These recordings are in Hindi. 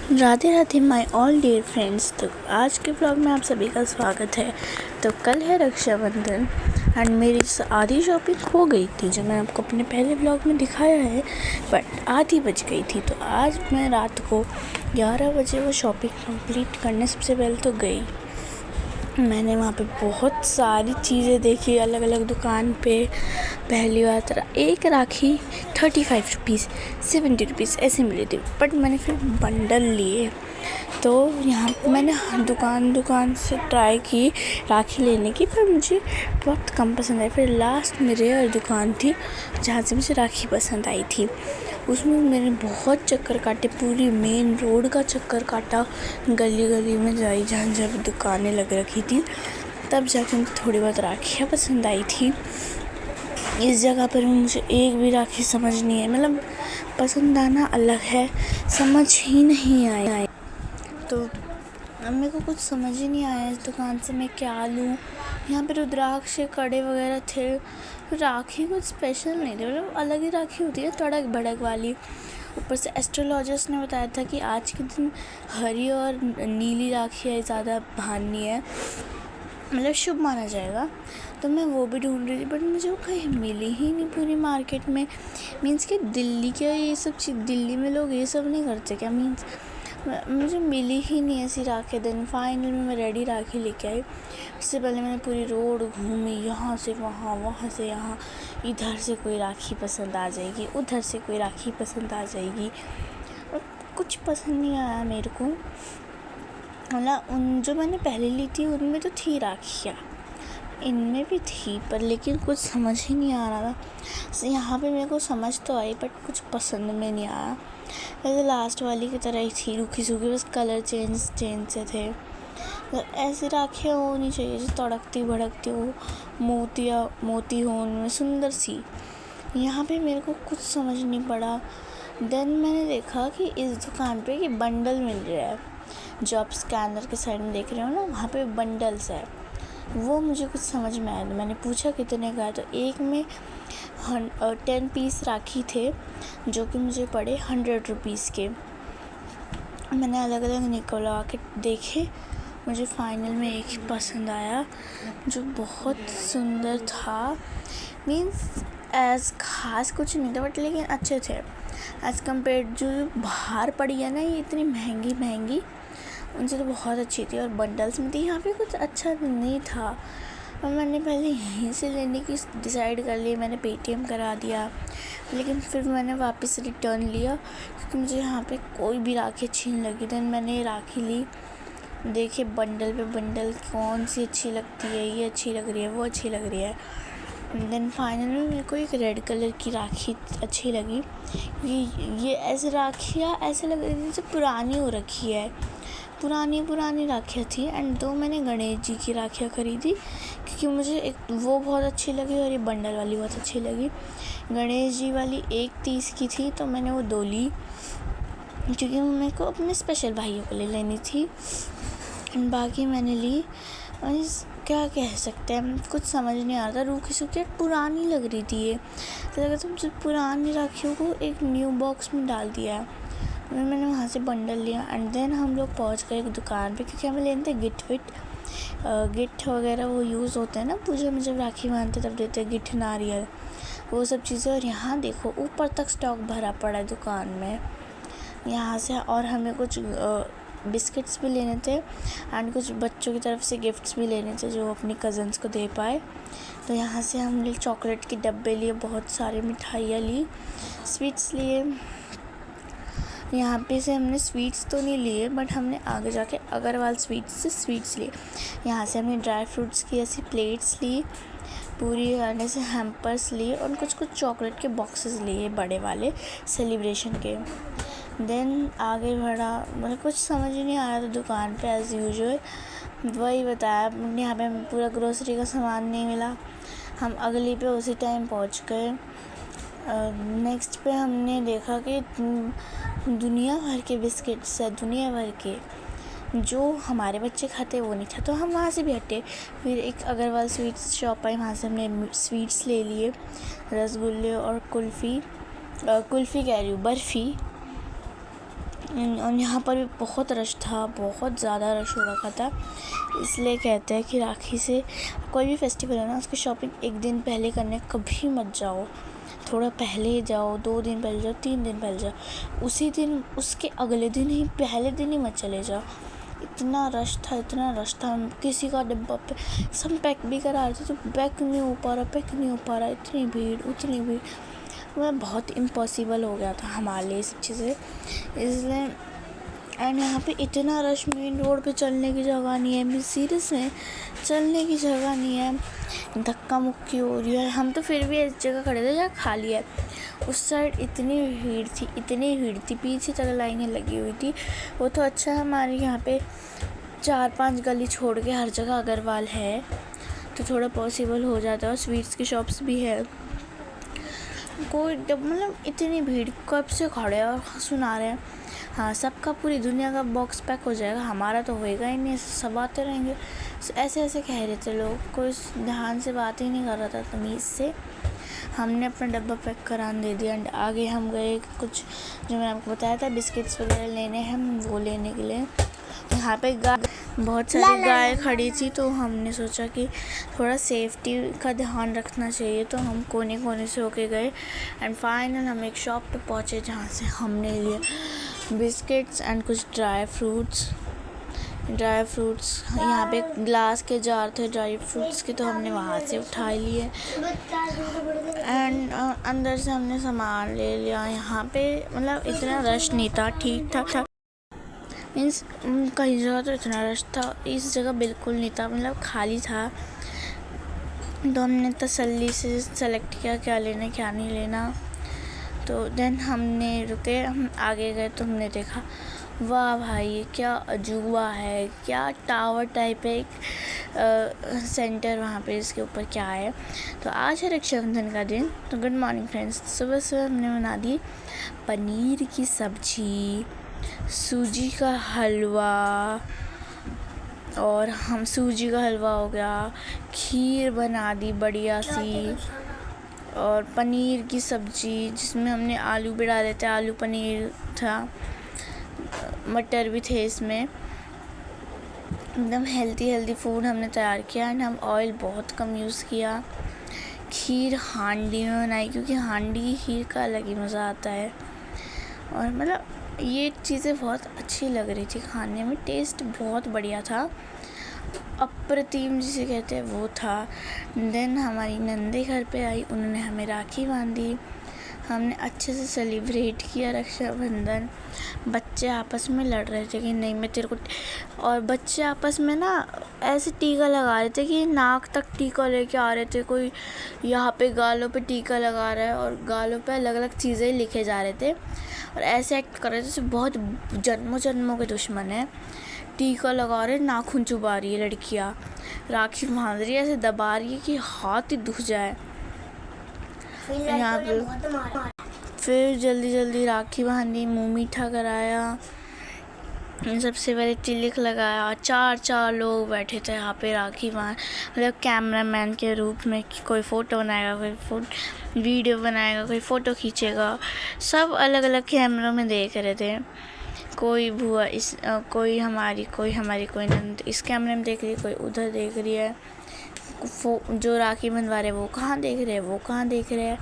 Radhe Radhe my all dear friends. तो आज के ब्लॉग में आप सभी का स्वागत है। तो कल है रक्षाबंधन एंड मेरी आधी शॉपिंग हो गई थी, जो मैं आपको अपने पहले ब्लॉग में दिखाया है, बट आधी बच गई थी। तो आज मैं रात को 11 बजे वो शॉपिंग कंप्लीट करने सबसे पहले तो गई। मैंने वहाँ पे बहुत सारी चीज़ें देखी अलग अलग दुकान पे। पहली बार एक राखी 35 रुपीज़ 70 रुपीज़ ऐसे मिली थी, बट मैंने फिर बंडल लिए। तो यहाँ मैंने दुकान से ट्राई की राखी लेने की, पर मुझे बहुत कम पसंद आई। फिर लास्ट में रेयर दुकान थी जहाँ से मुझे राखी पसंद आई थी। उसमें मैंने बहुत चक्कर काटे, पूरी मेन रोड का चक्कर काटा, गली गली में जाई जहाँ जब दुकानें लग रखी थी, तब जाके मुझे थोड़ी बहुत राखियाँ पसंद आई थी। इस जगह पर मुझे एक भी राखी समझ नहीं आई, मतलब पसंद आना अलग है, समझ ही नहीं आया। तो अब मेरे को कुछ समझ ही नहीं आया इस दुकान से मैं क्या लूँ। यहाँ पे रुद्राक्ष कड़े वगैरह थे, राखी कुछ स्पेशल नहीं थे, मतलब अलग ही राखी होती है तड़क भड़क वाली। ऊपर से एस्ट्रोलॉजर्स ने बताया था कि आज के दिन हरी और नीली राखी ज़्यादा बांधनी है, मतलब शुभ माना जाएगा। तो मैं वो भी ढूंढ रही थी, बट मुझे वो कहीं मिली ही नहीं पूरी मार्केट में। मीन्स कि दिल्ली क्या ये सब चीज़, दिल्ली में लोग ये सब नहीं करते क्या? मीन्स मुझे मिली ही नहीं ऐसी राखी। दिन फाइनल में मैं रेडी राखी लेके आई। उससे पहले मैंने पूरी रोड घूमी, यहाँ से वहाँ, वहाँ से यहाँ। इधर से कोई राखी पसंद आ जाएगी, उधर से कोई राखी पसंद आ जाएगी, और कुछ पसंद नहीं आया मेरे को। मतलब उन जो मैंने पहले ली थी उनमें तो थी राखियाँ, इनमें भी थी, पर लेकिन कुछ समझ ही नहीं आ रहा था। यहाँ पे मेरे को समझ तो आई, बट कुछ पसंद में नहीं आया। वैसे लास्ट वाली की तरह ही थी, रूखी सूखी, बस कलर चेंज से थे। तो ऐसी राखियाँ होनी चाहिए जो तड़कती भड़कती हो, मोती हो उनमें, सुंदर सी। यहाँ पे मेरे को कुछ समझ नहीं पड़ा। देन मैंने देखा कि इस दुकान पे ये बंडल मिल रहा है, जो आप स्कैनर के साइड में देख रहे हो ना, वहाँ पे बंडल्स है। वो मुझे कुछ समझ में आया। तो मैंने पूछा कितने का है, तो एक में 10 पीस राखी थे, जो कि मुझे पड़े 100 रुपीज़ के। मैंने अलग अलग निकलवा के देखे, मुझे फाइनल में एक ही पसंद आया, जो बहुत सुंदर था। मीन्स एज खास कुछ नहीं था, बट लेकिन अच्छे थे एज़ कम्पेयर जो बाहर पड़ी है ना, ये इतनी महंगी उनसे तो बहुत अच्छी थी, और बंडल्स में थी। यहाँ पे कुछ अच्छा नहीं था, और मैंने पहले यहीं से लेने की डिसाइड कर ली। मैंने पेटीएम करा दिया, लेकिन फिर मैंने वापस रिटर्न लिया, क्योंकि मुझे यहाँ पे कोई भी राखी अच्छी नहीं लगी। देन मैंने राखी ली, देखे बंडल पे बंडल, कौन सी अच्छी लगती है, ये अच्छी लग रही है, वो अच्छी लग रही है। देन फाइनल में मेरे को एक रेड कलर की राखी अच्छी लगी। ये ऐसे राखियाँ ऐसे लग रही थी जैसे पुरानी हो रखी है, पुरानी राखियाँ थी। एंड दो मैंने गणेश जी की राखियाँ खरीदी, क्योंकि मुझे एक वो बहुत अच्छी लगी और ये बंडल वाली बहुत अच्छी लगी। गणेश जी वाली 1 30 की थी, तो मैंने वो 2 ली, क्योंकि मेरे को अपने स्पेशल भाइयों को ले लेनी थी। एंड बाकी मैंने ली, और क्या कह सकते हैं, कुछ समझ नहीं आ रहा था। रूखी सूखी पुरानी लग रही थी ये, तो लगा तुम जो पुरानी राखियों को एक न्यू बॉक्स में डाल दिया है। मैंने वहाँ से बंडल लिया। एंड देन हम लोग पहुँच गए एक दुकान पे, क्योंकि हमें लेने थे गिफ्ट वगैरह, वो यूज़ होते हैं ना पूजा में, जब राखी बांधते तब देते हैं गिफ्ट, नारियल, वो सब चीज़ें। और यहाँ देखो ऊपर तक स्टॉक भरा पड़ा है दुकान में यहाँ से। और हमें कुछ बिस्किट्स भी लेने थे, एंड कुछ बच्चों की तरफ से गिफ्ट्स भी लेने थे, जो अपनी कज़न्स को दे पाए। तो यहाँ से हमने चॉकलेट के डब्बे लिए, बहुत सारी मिठाइयाँ ली, स्वीट्स लिए। यहाँ पे से हमने स्वीट्स तो नहीं लिए, बट हमने आगे जाके अग्रवाल स्वीट्स से स्वीट्स लिए। यहाँ से हमने ड्राई फ्रूट्स की ऐसी प्लेट्स ली, पूरी आने से हैम्पर्स लिए, और कुछ चॉकलेट के बॉक्सेस लिए बड़े वाले सेलिब्रेशन के। देन आगे बढ़ा, मतलब कुछ समझ ही नहीं आ रहा था दुकान पे एज़ यूजुअल, वही बताया। यहाँ पे हमें पूरा ग्रोसरी का सामान नहीं मिला, हम अगली पे उसी टाइम पहुँच गए। नेक्स्ट पे हमने देखा कि दुनिया भर के बिस्किट्स है, दुनिया भर के, जो हमारे बच्चे खाते वो नहीं था, तो हम वहाँ से भी हटे। फिर एक अग्रवाल स्वीट्स शॉप आई, वहाँ से हमने स्वीट्स ले लिए, रसगुल्ले और कुल्फ़ी कह रही हूँ, बर्फ़ी। और यहाँ पर भी बहुत रश था, बहुत ज़्यादा रश हो रखा था। इसलिए कहते हैं कि राखी से कोई भी फेस्टिवल है ना, उसकी शॉपिंग एक दिन पहले करने कभी मत जाओ। थोड़ा पहले जाओ, 2 दिन पहले जाओ, 3 दिन पहले जाओ। उसी दिन, उसके अगले दिन ही, पहले दिन ही मत चले जाओ। इतना रश था, इतना रश था। किसी का डिब्बा पे सब पैक भी करा रहे थे तो पैक नहीं हो पा रहा। इतनी भीड़, उतनी भीड़, वह बहुत इम्पॉसिबल हो गया था हमारे लिए सब चीज़ें। इसलिए एंड यहाँ पे इतना रश, मेन रोड पे चलने की जगह नहीं है। मैं सीरियस में चलने की जगह नहीं है, धक्का मुक्की हो रही है। हम तो फिर भी इस जगह खड़े थे जहाँ खाली है। उस साइड इतनी भीड़ थी, पीछे तक लाइनें लगी हुई थी। वो तो अच्छा है हमारे यहाँ पे 4-5 गली छोड़ के हर जगह अग्रवाल है, तो थोड़ा पॉसिबल हो जाता है। और स्वीट्स की शॉप्स भी है। कोई मतलब इतनी भीड़, कब से खड़े और सुना रहे हैं। हाँ, सबका, पूरी दुनिया का बॉक्स पैक हो जाएगा, हमारा तो होएगा ही नहीं। सब आते रहेंगे, ऐसे कह रहे थे लोग। कोई ध्यान से बात ही नहीं कर रहा था तमीज़ से। हमने अपना डब्बा पैक कराने दे दिया। एंड आगे हम गए, कुछ जो मैंने आपको बताया था बिस्किट्स वगैरह लेने, हम वो लेने के लिए। यहाँ पे बहुत सारी गाय खड़ी थी, तो हमने सोचा कि थोड़ा सेफ्टी का ध्यान रखना चाहिए, तो हम कोने से होके गए। एंड फाइनल हम एक शॉप पे पहुँचे जहाँ से हमने लिए बिस्किट्स एंड कुछ ड्राई फ्रूट्स। यहाँ पे ग्लास के जार थे ड्राई फ्रूट्स के, तो हमने वहाँ से उठा लिए। एंड अंदर से हमने सामान ले लिया। यहाँ पे मतलब इतना रश नहीं था, ठीक ठाक। मीन्स कई जगह तो इतना रश था, इस जगह बिल्कुल नहीं था, मतलब खाली था। तो हमने तसल्ली से सेलेक्ट किया क्या लेना क्या नहीं लेना। तो देन हमने रुके, हम आगे गए तो हमने देखा, वाह भाई ये क्या अजूबा है, क्या टावर टाइप है एक सेंटर वहाँ पे, इसके ऊपर क्या है। तो आज है रक्षाबंधन का दिन। तो गुड मॉर्निंग फ्रेंड्स। सुबह हमने बना दी पनीर की सब्जी, सूजी का हलवा, और हम सूजी का हलवा हो गया, खीर बना दी बढ़िया सी, और पनीर की सब्जी जिसमें हमने आलू भी डाले थे, आलू पनीर था, मटर भी थे इसमें। एकदम हेल्दी फूड हमने तैयार किया। एंड हम ऑयल बहुत कम यूज़ किया। खीर हांडी में बनाई, क्योंकि हांडी की खीर का अलग ही मज़ा आता है। और मतलब ये चीज़ें बहुत अच्छी लग रही थी खाने में, टेस्ट बहुत बढ़िया था, अप्रतिम जिसे कहते हैं वो था। देन हमारी नंदे घर पे आई, उन्होंने हमें राखी बांधी। हमने अच्छे से सेलिब्रेट किया रक्षाबंधन। बच्चे आपस में लड़ रहे थे कि नहीं मैं तेरे को, और बच्चे आपस में ना ऐसे टीका लगा रहे थे कि नाक तक टीका लेके आ रहे थे। कोई यहाँ पे गालों पे टीका लगा रहा है, और गालों पे अलग अलग चीज़ें लिखे जा रहे थे, और ऐसे एक्ट कर रहे थे जैसे बहुत जन्मों के दुश्मन है। टीका लगा रहे, नाखून चुबा रही है लड़कियाँ, राखी बांध रही है, ऐसे दबा रही है कि हाथ ही दुख जाए। यहाँ पे फिर जल्दी राखी बांधी, मुँह मीठा कराया, सबसे पहले तिलक लगाया। 4 लोग बैठे थे यहाँ पे राखी बांध, मतलब कैमरामैन के रूप में, कि कोई फ़ोटो बनाएगा, कोई वीडियो बनाएगा, कोई फ़ोटो खींचेगा। सब अलग अलग कैमरों में देख रहे थे। कोई बुआ कोई हमारी नंद इस कैमरे में देख रही है, कोई उधर देख रही है। जो राखी बंधवा रहे वो कहाँ देख रहे हैं,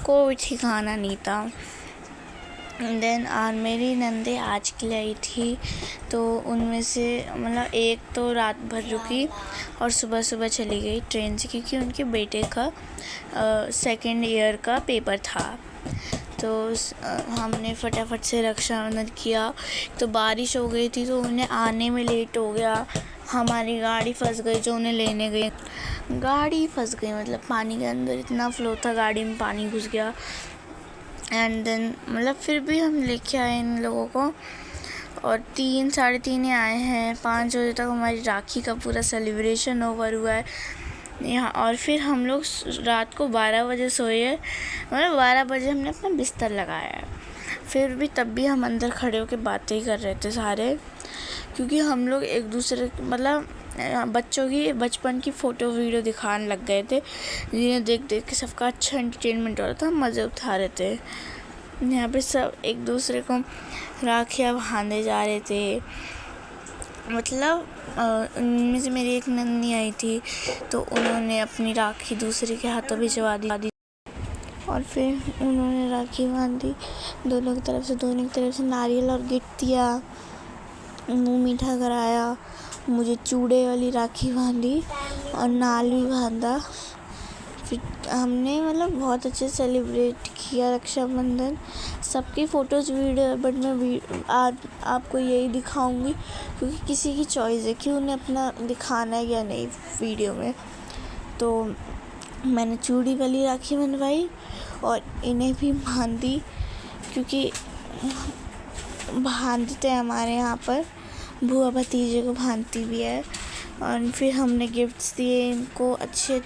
कोई ठिकाना नहीं था। देन और मेरी नंदे आज के लिए आई थी, तो उनमें से मतलब एक तो रात भर रुकी और सुबह चली गई ट्रेन से, क्योंकि उनके बेटे का 2nd ईयर का पेपर था। तो हमने फटाफट से रक्षाबंधन किया। तो बारिश हो गई थी, तो उन्हें आने में लेट हो गया। हमारी गाड़ी फंस गई, जो उन्हें लेने गई गाड़ी फंस गई, मतलब पानी के अंदर इतना फ्लो था, गाड़ी में पानी घुस गया। एंड देन मतलब फिर भी हम लेके आए इन लोगों को, और 3-3:30 आए हैं। 5 बजे तक हमारी राखी का पूरा सेलिब्रेशन ओवर हुआ है यहाँ। और फिर हम लोग रात को 12 बजे सोए हैं, मतलब 12 बजे हमने अपना बिस्तर लगाया है। फिर भी तब भी हम अंदर खड़े होकर बातें ही कर रहे थे सारे, क्योंकि हम लोग एक दूसरे मतलब बच्चों की बचपन की फ़ोटो वीडियो दिखाने लग गए थे, जिन्हें देख के सबका अच्छा एंटरटेनमेंट हो रहा था, मज़े उठा रहे थे। यहाँ पे सब एक दूसरे को राखियाँ बांधे जा रहे थे। मतलब उनमें से मेरी एक नन्नी आई थी, तो उन्होंने अपनी राखी दूसरे के हाथों भिजवा दी और फिर उन्होंने राखी बांधी दोनों की तरफ से नारियल और गिफ्ट दिया, मुँह मीठा कराया, मुझे चूड़े वाली राखी बांधी और नाल भी बांधा। फिर हमने मतलब बहुत अच्छे सेलिब्रेट किया रक्षाबंधन। सबकी फ़ोटोज़ वीडियो, बट मैं आज आपको यही दिखाऊंगी क्योंकि किसी की चॉइस है कि उन्हें अपना दिखाना है या नहीं वीडियो में। तो मैंने चूड़ी वाली राखी बनवाई और इन्हें भी बांधी, क्योंकि बांधते हैं हमारे यहाँ पर, बुआ भतीजे को बांधती भी है। और फिर हमने गिफ्ट्स दिए इनको अच्छे,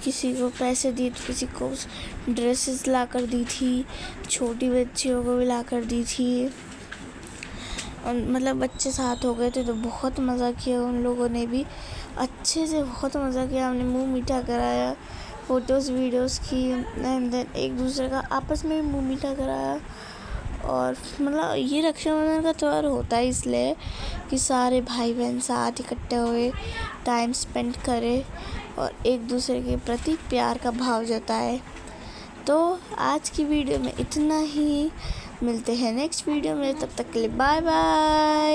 किसी को पैसे दिए तो किसी को ड्रेसेस ला कर दी थी, छोटी बच्चियों को भी ला कर दी थी। और मतलब बच्चे साथ हो गए थे तो बहुत मज़ा किया उन लोगों ने भी, अच्छे से बहुत मज़ा किया। हमने मुँह मीठा कराया, फ़ोटोज़ वीडियोज़ की, एंड देन एक दूसरे का आपस में भी मुँह मीठा कराया। और मतलब ये रक्षाबंधन का त्यौहार होता है इसलिए कि सारे भाई बहन साथ इकट्ठे हुए, टाइम स्पेंड करें और एक दूसरे के प्रति प्यार का भाव जताए। तो आज की वीडियो में इतना ही, मिलते हैं नेक्स्ट वीडियो में, तब तक के लिए बाय बाय।